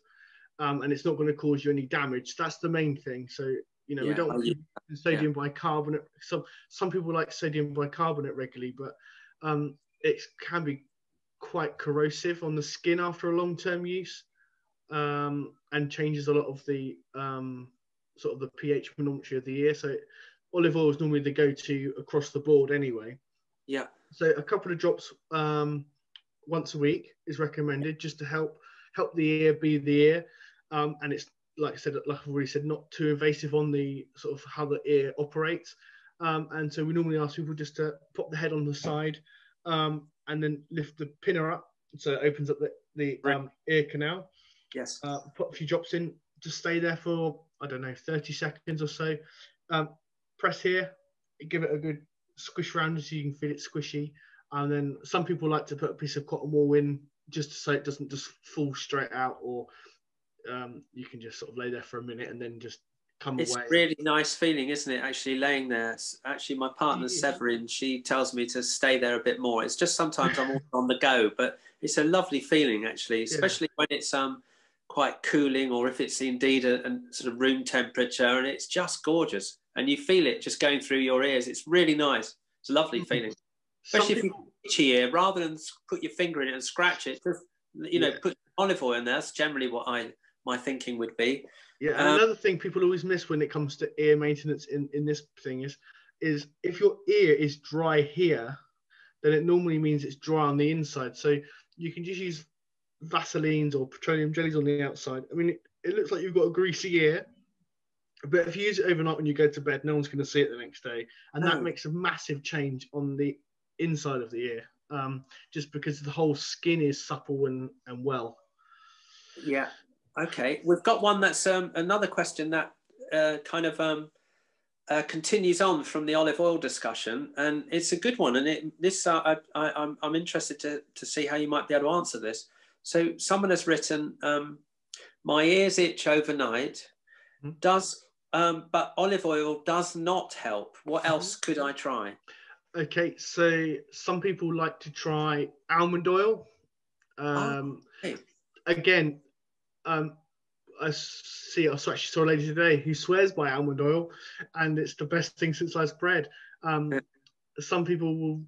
and it's not going to cause you any damage. That's the main thing. So we don't want sodium bicarbonate. Some people like sodium bicarbonate regularly, but it can be quite corrosive on the skin after a long-term use, and changes a lot of the sort of the pH manometry of the ear. So olive oil is normally the go-to across the board anyway. Yeah. So a couple of drops once a week is recommended, just to help the ear be the ear. And it's, like I said, like I've already said, not too invasive on the sort of how the ear operates. And so we normally ask people just to pop the head on the side, and then lift the pinner up so it opens up the ear canal. Yes. Put a few drops in, just stay there for, I don't know, 30 seconds or so. Press here, give it a good squish round so you can feel it squishy. And then some people like to put a piece of cotton wool in just so it doesn't just fall straight out, or you can just sort of lay there for a minute and then just come It's away. a really nice feeling, isn't it? Actually laying there. Actually, my partner Severin, she tells me to stay there a bit more. It's just sometimes I'm also on the go, but it's a lovely feeling actually, especially when it's quite cooling, or if it's indeed a sort of room temperature, and it's just gorgeous, and you feel it just going through your ears. It's really nice. It's a lovely feeling, especially if you itchy ear, rather than put your finger in it and scratch it. Just, you know, put olive oil in there. That's generally what my thinking would be. Yeah, and another thing people always miss when it comes to ear maintenance in this thing is if your ear is dry here, then it normally means it's dry on the inside. So you can just use Vaselines or petroleum jellies on the outside. I mean, it looks like you've got a greasy ear, but if you use it overnight when you go to bed, no one's going to see it the next day. And that makes a massive change on the inside of the ear, just because the whole skin is supple and well. Yeah. Okay. We've got one that's another question that kind of continues on from the olive oil discussion, and it's a good one. And I'm interested to see how you might be able to answer this. So someone has written, my ears itch overnight. But olive oil does not help. What else could I try? Okay, so some people like to try almond oil. Again, I actually saw a lady today who swears by almond oil, and it's the best thing since sliced bread. Some people will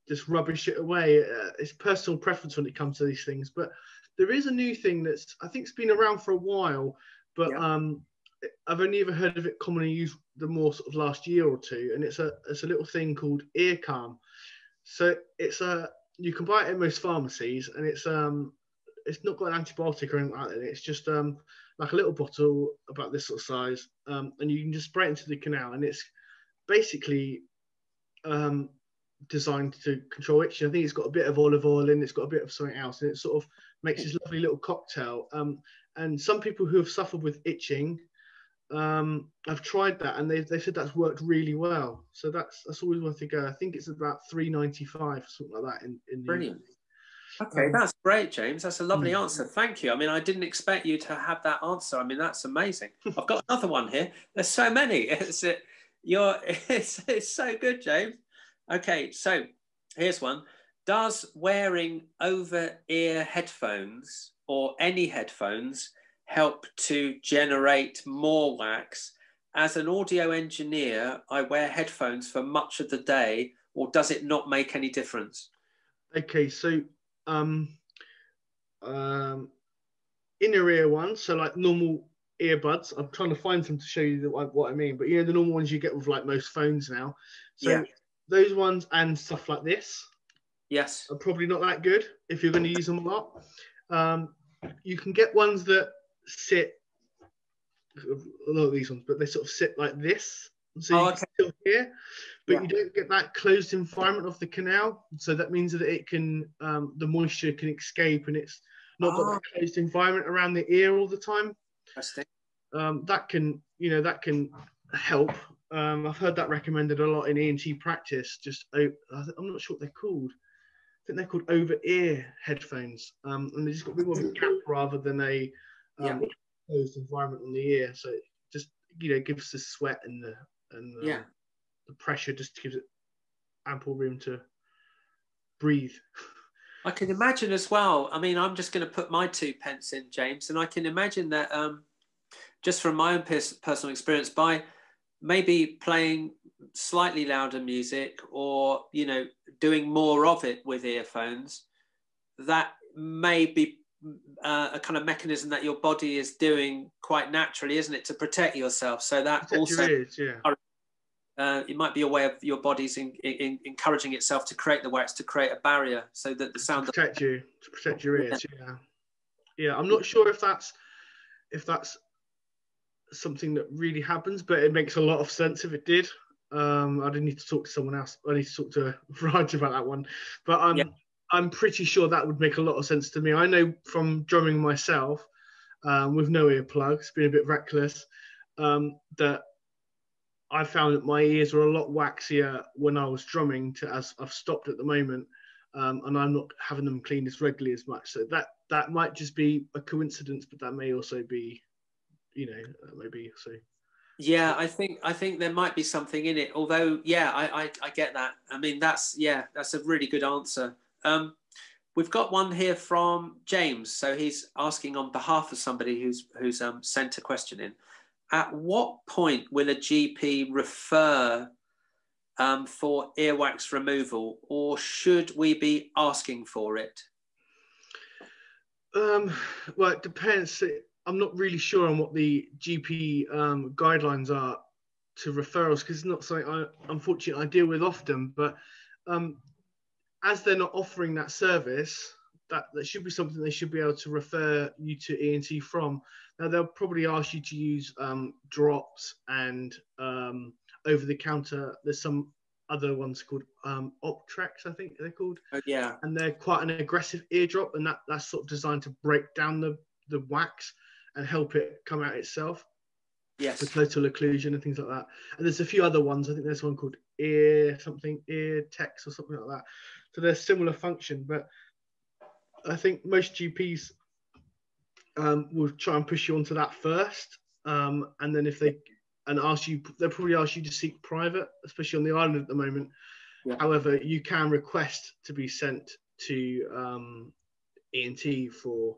just rubbish it away. It's personal preference when it comes to these things. But there is a new thing that's, I think, it's been around for a while, but I've only ever heard of it commonly used the more sort of last year or two, and it's a little thing called Ear Calm. So you can buy it at most pharmacies, and it's not got an antibiotic or anything like that. It's just like a little bottle about this sort of size, and you can just spray it into the canal, and it's basically designed to control itching. I think it's got a bit of olive oil in, it's got a bit of something else, and it sort of makes this lovely little cocktail. And some people who have suffered with itching, I've tried that, and they said that's worked really well. So that's always worth a go. I think it's about $3.95, something like that. In Brilliant. Okay, that's great, James. That's a lovely answer. Thank you. I mean, I didn't expect you to have that answer. I mean, that's amazing. I've got another one here. There's so many. It's so good, James. Okay, so here's one. Does wearing over-ear headphones or any headphones help to generate more wax? As an audio engineer, I wear headphones for much of the day, or does it not make any difference? Okay, so inner ear ones, so like normal earbuds. I'm trying to find some to show you what I mean, but you know the normal ones you get with like most phones now. So those ones and stuff like this, are probably not that good if you're going to use them a lot. You can get ones that sit, a lot of these ones, but they sort of sit like this, so you can still hear, but you don't get that closed environment of the canal. So that means that it can, the moisture can escape, and it's not got that closed environment around the ear all the time. That can help. I've heard that recommended a lot in ENT practice. I'm not sure what they're called. I think they're called over-ear headphones, and they just got a bit more of a gap rather than a closed environment on the ear. So it just gives the sweat and the pressure, just gives it ample room to breathe. I can imagine as well. I mean, I'm just going to put my 2 pence in, James, and I can imagine that just from my own personal experience, by maybe playing slightly louder music, or doing more of it with earphones, that may be a kind of mechanism that your body is doing quite naturally, isn't it, to protect yourself? So that protect also your ears, it might be a way of your body's encouraging itself to create the wax, to create a barrier, so that the sound to protect your ears. Yeah. I'm not sure if that's something that really happens, but it makes a lot of sense if it did. I didn't need to talk to someone else. I need to talk to Raj about that one, but I'm pretty sure that would make a lot of sense to me. I know from drumming myself, with no earplugs, being a bit reckless, that I found that my ears were a lot waxier when I was drumming, as I've stopped at the moment. and I'm not having them cleaned as regularly as much. So that might just be a coincidence, but that may also be, maybe so. Yeah, I think there might be something in it. Although, yeah, I get that. I mean, that's a really good answer. We've got one here from James. So he's asking on behalf of somebody who's sent a question in. At what point will a GP refer for earwax removal, or should we be asking for it? Well, it depends. I'm not really sure on what the GP guidelines are to referrals, because it's not something unfortunately I deal with often. But as they're not offering that service, that should be something they should be able to refer you to ENT from. Now, they'll probably ask you to use drops and over the counter. There's some other ones called Optrex, I think they're called. Oh, yeah. And they're quite an aggressive eardrop, and that's sort of designed to break down the wax and help it come out itself. Yes. For total occlusion and things like that. And there's a few other ones. I think there's one called Ear Tex or something like that. So they're similar function, but I think most GPs will try and push you onto that first, and then if they'll probably ask you to seek private, especially on the island at the moment. Yeah. However, you can request to be sent to ENT for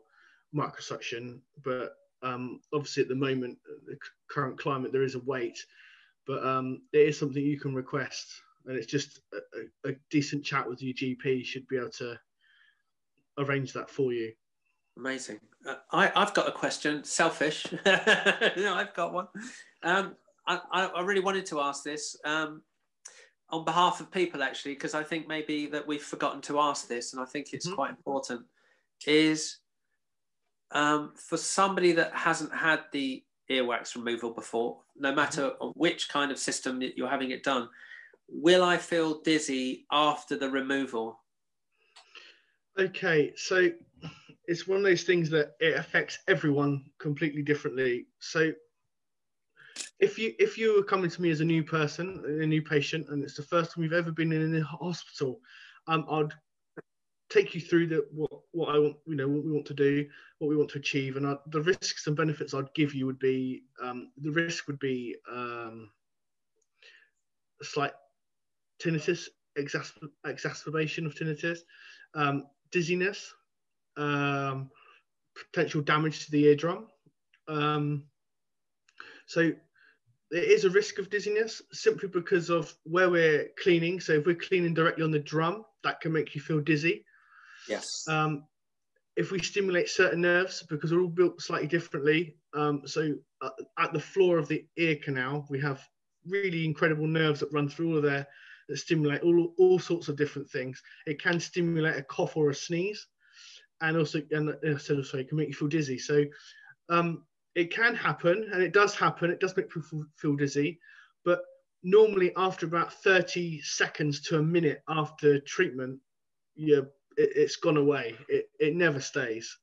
microsuction, but obviously at the moment, the current climate, there is a wait, but it is something you can request, and it's just a decent chat with your GP should be able to arrange that for you. Amazing. I've got a question. Selfish. No, I've got one. I really wanted to ask this on behalf of people, actually, because I think maybe that we've forgotten to ask this, and I think it's quite important, is for somebody that hasn't had the earwax removal before, no matter which kind of system that you're having it done, will I feel dizzy after the removal? Okay, so it's one of those things that it affects everyone completely differently. So if you were coming to me as a new person, a new patient, and it's the first time you've ever been in a hospital, I'd take you through what I want, what we want to do, what we want to achieve, and the risks and benefits I'd give you would be the risk would be slight tinnitus, exacerbation of tinnitus, dizziness, potential damage to the eardrum. So there is a risk of dizziness simply because of where we're cleaning. So if we're cleaning directly on the drum, that can make you feel dizzy. Yes. If we stimulate certain nerves, because we're all built slightly differently, so at the floor of the ear canal, we have really incredible nerves that run through all of there that stimulate all sorts of different things. It can stimulate a cough or a sneeze, and also it can make you feel dizzy. So it can happen, and it does happen. It does make people feel dizzy, but normally after about 30 seconds to a minute after treatment, it's gone away. It never stays.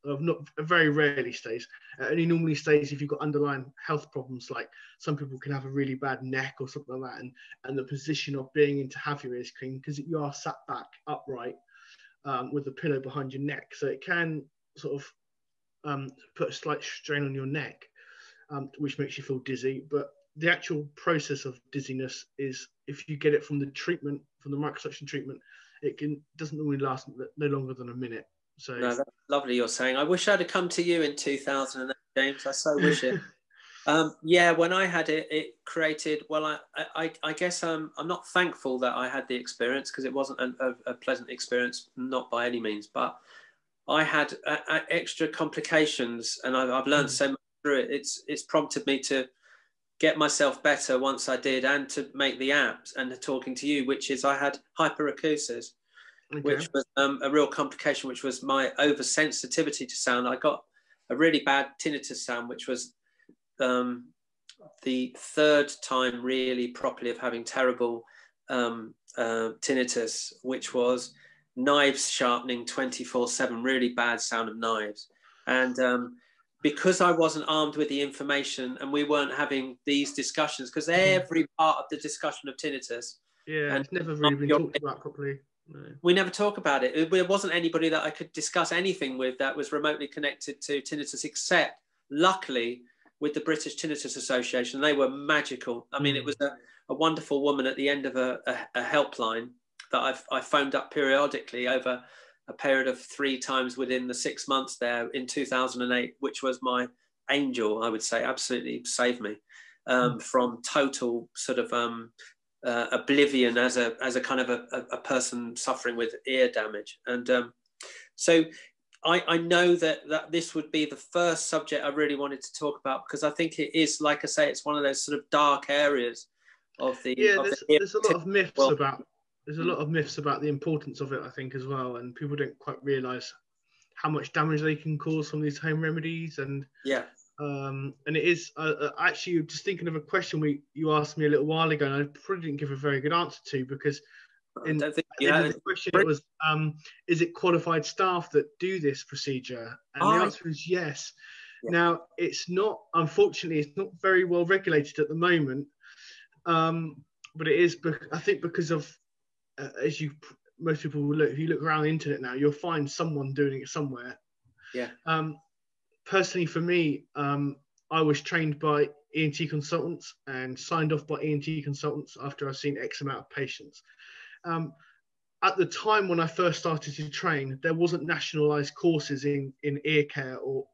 Very rarely stays. It only normally stays if you've got underlying health problems, like some people can have a really bad neck or something like that, and the position of being in to have your ears cleaned, because you are sat back upright with a pillow behind your neck, so it can sort of put a slight strain on your neck, which makes you feel dizzy. But the actual process of dizziness is, if you get it from the treatment, from the microsuction treatment, doesn't normally last no longer than a minute. So no, that's lovely you're saying. I wish I'd have come to you in 2008, James. I so wish it. Yeah, when I had it, it created, well, I guess I'm not thankful that I had the experience, because it wasn't a pleasant experience, not by any means, but I had extra complications, and I've learned so much through it. It's prompted me to get myself better once I did, and to make the apps and talking to you, which is I had hyperacusis, which was a real complication, which was my oversensitivity to sound. I got a really bad tinnitus sound, which was the third time really properly of having terrible tinnitus, which was knives sharpening 24/7, really bad sound of knives. And because I wasn't armed with the information, and we weren't having these discussions, because every part of the discussion of tinnitus, it's never really been talked about properly. We never talk about it. There wasn't anybody that I could discuss anything with that was remotely connected to tinnitus, except, luckily, with the British Tinnitus Association. They were magical. I mean, it was a wonderful woman at the end of a helpline that I phoned up periodically over a period of 3 times within the 6 months there in 2008, which was my angel, I would say. Absolutely saved me from total sort of oblivion as a kind of a person suffering with ear damage. And so I know that this would be the first subject I really wanted to talk about, because I think it is, like I say, it's one of those sort of dark areas of the there's a lot of myths about there's a lot of myths about the importance of it, I think, as well, and people don't quite realize how much damage they can cause from these home remedies. And and it is actually, just thinking of a question you asked me a little while ago, and I probably didn't give a very good answer to, because at the end of the question it was, is it qualified staff that do this procedure? And the answer is yes. Now, it's not, unfortunately, it's not very well regulated at the moment, but it is, I think, because of most people will look, if you look around the internet now, you'll find someone doing it somewhere. Personally, for me, I was trained by ENT consultants and signed off by ENT consultants after I've seen X amount of patients. At the time when I first started to train, there wasn't nationalised courses in ear care or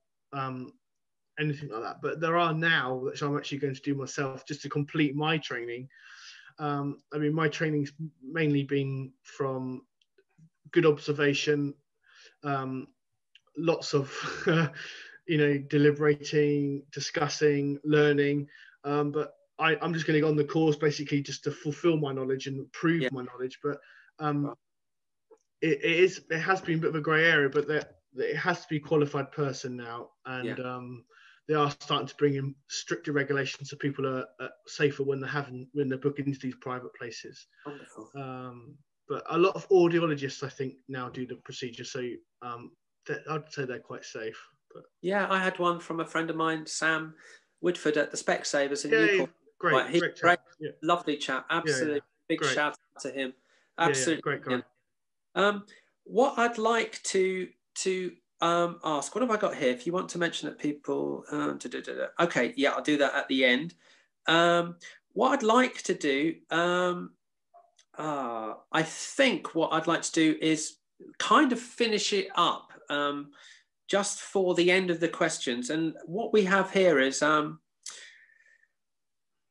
anything like that, but there are now, which I'm actually going to do myself just to complete my training. I mean, my training's mainly been from good observation, lots of deliberating, discussing, learning, but I'm just going to go on the course basically just to fulfill my knowledge and prove my knowledge. But it has been a bit of a grey area, but it has to be a qualified person now, and they are starting to bring in stricter regulations so people are safer when they're booking into these private places. Wonderful. But a lot of audiologists, I think, now do the procedure, so I'd say they're quite safe. But I had one from a friend of mine, Sam Woodford, at the Specsavers in Newport. Great chap. Lovely chap. Absolutely. Big shout out to him. Absolutely. Great guy. What I'd like to ask, what have I got here? If you want to mention that people, okay, I'll do that at the end. What I'd like to do, I think what I'd like to do is kind of finish it up just for the end of the questions. And what we have here is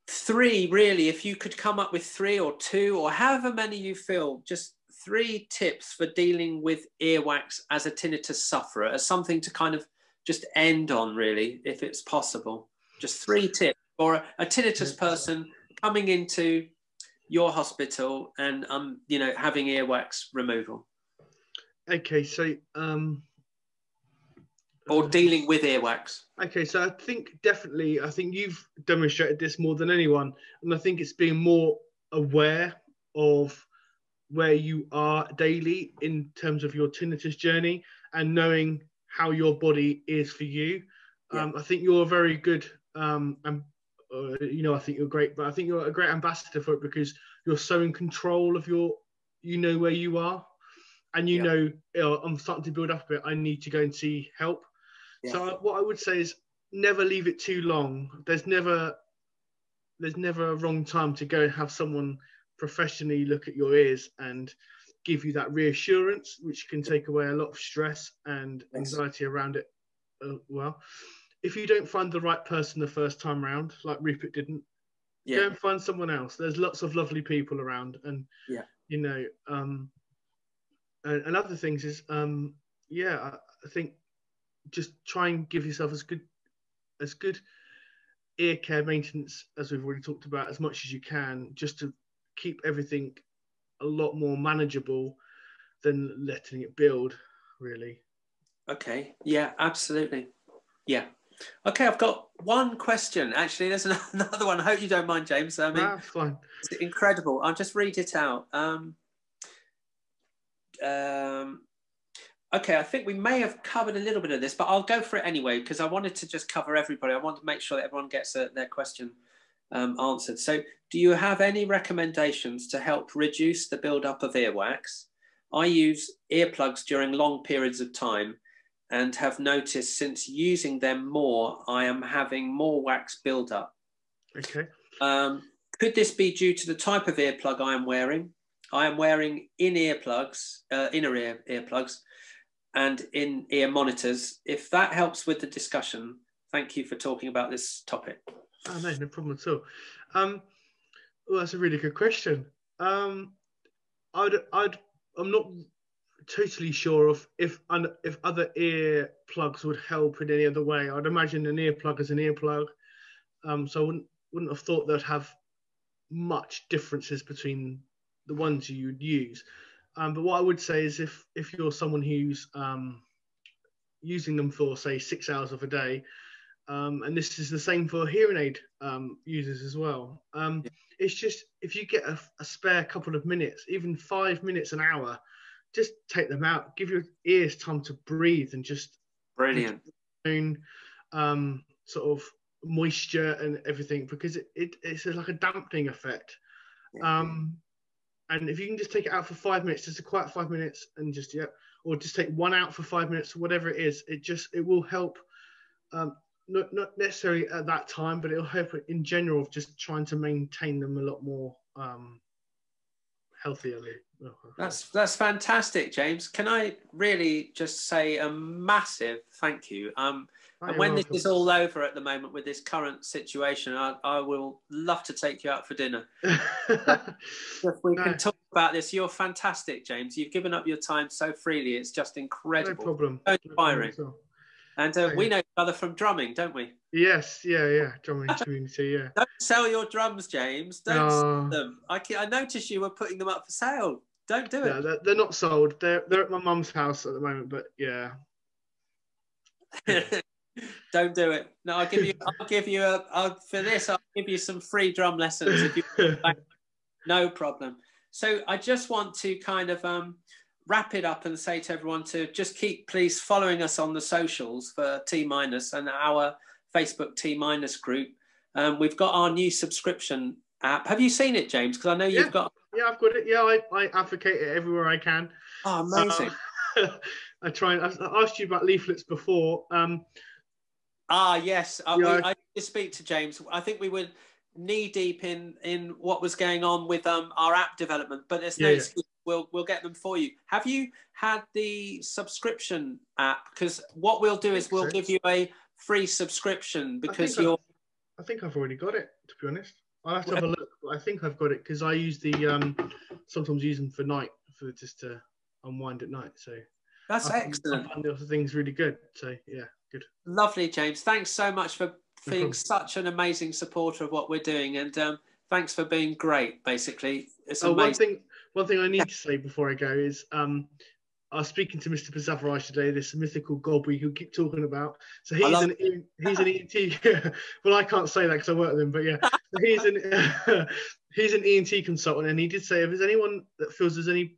3, really, if you could come up with 3 or 2 or however many you feel, just 3 tips for dealing with earwax as a tinnitus sufferer, as something to kind of just end on, really, if it's possible. Just 3 tips for a tinnitus person coming into your hospital and having earwax removal. Okay, so or dealing with earwax. Okay, so I think you've demonstrated this more than anyone, and I think it's being more aware of where you are daily in terms of your tinnitus journey and knowing how your body is for you. I think you're very good, and I think you're great, but I think you're a great ambassador for it, because you're so in control of where you are, and I'm starting to build up a bit, I need to go and see help. So what I would say is never leave it too long. There's never a wrong time to go and have someone professionally look at your ears and give you that reassurance, which can take away a lot of stress and anxiety around it. Well, if you don't find the right person the first time around, like Rupert didn't, go and find someone else. There's lots of lovely people around, and and other things is I think just try and give yourself as good ear care maintenance as we've already talked about as much as you can, just to keep everything a lot more manageable than letting it build, really. Okay, absolutely. Okay, I've got one question. Actually, there's another one. I hope you don't mind, James. I mean, that's fine. It's incredible. I'll just read it out. Okay, I think we may have covered a little bit of this, but I'll go for it anyway, because I wanted to just cover everybody. I want to make sure that everyone gets their question answered. So, do you have any recommendations to help reduce the buildup of earwax? I use earplugs during long periods of time and have noticed since using them more, I am having more wax buildup. Okay. Could this be due to the type of earplug I am wearing? I am wearing in-ear plugs, inner ear earplugs, and in-ear monitors. If that helps with the discussion, thank you for talking about this topic. Oh, no problem at all. Well, that's a really good question. I'm not totally sure of if other ear plugs would help in any other way. I'd imagine an earplug is an earplug, so I wouldn't have thought they'd have much differences between the ones you would use. But what I would say is if you're someone who's using them for, say, 6 hours of a day, and this is the same for hearing aid users as well. It's just, if you get a spare couple of minutes, even 5 minutes an hour, just take them out, give your ears time to breathe, and just brilliant sort of moisture and everything, because it's like a dampening effect. And if you can just take it out for 5 minutes, just a quiet 5 minutes, and just or just take one out for 5 minutes, whatever it is, it will help. Not necessarily at that time, but it'll help in general of just trying to maintain them a lot more healthier. That's fantastic, James. Can I really just say a massive thank you? And when this is all over at the moment with this current situation, I will love to take you out for dinner. If we can talk about this, you're fantastic, James. You've given up your time so freely. It's just incredible. No problem. So inspiring. And we know each other from drumming, don't we? Yes, yeah. Drumming community, yeah. Don't sell your drums, James. Don't sell them. I noticed you were putting them up for sale. Don't do it. Yeah, they're not sold. They're at my mum's house at the moment, but yeah. Don't do it. No, I'll give you some free drum lessons if you no problem. So I just want to kind of wrap it up and say to everyone to just keep please following us on the socials for T- and our Facebook T- group. We've got our new subscription app. Have you seen it, James? Because I know you've got. Yeah, I've got it. Yeah, I advocate it everywhere I can. Oh, amazing. I asked you about leaflets before. Yes. I did speak to James. I think we were knee deep in what was going on with our app development, but there's no excuse. We'll get them for you. Have you had the subscription app? Because what we'll do is we'll give you a free subscription because I think I've already got it, to be honest. I'll have to have a look, but I think I've got it because I use sometimes use them for night, for just to unwind at night. So that's excellent. I find the other things really good. So yeah, good. Lovely, James. Thanks so much for being such an amazing supporter of what we're doing, and thanks for being great. Basically, it's amazing. One thing I need to say before I go is I was speaking to Mr. Pizavaraj today, this mythical gobby who keep talking about. So he's an ENT. Well, I can't say that because I work with him, but yeah, so he's an ENT consultant, and he did say if there's anyone that feels there's any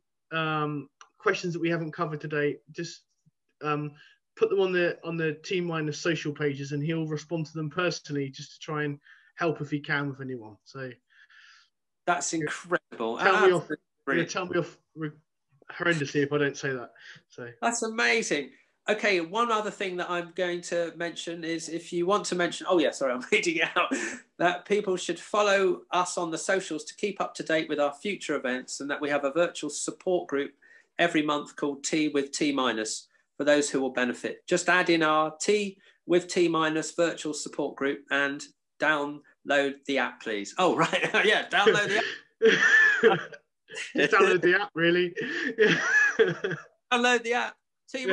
questions that we haven't covered today, just put them on the T- social pages, and he'll respond to them personally just to try and help if he can with anyone. So that's incredible. Tell me off horrendously if I don't say that. So that's amazing. Okay, one other thing that I'm going to mention is if you want to mention, I'm reading it out, that people should follow us on the socials to keep up to date with our future events, and that we have a virtual support group every month called T with T- for those who will benefit. Just add in our T with T- virtual support group and download the app, please. Oh, right. Yeah, download the app. Just download the app, really. Download the app. T-.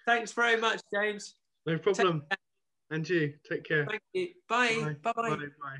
Thanks very much, James. No problem. And you, take care. Thank you. Bye. Bye. Bye. Bye.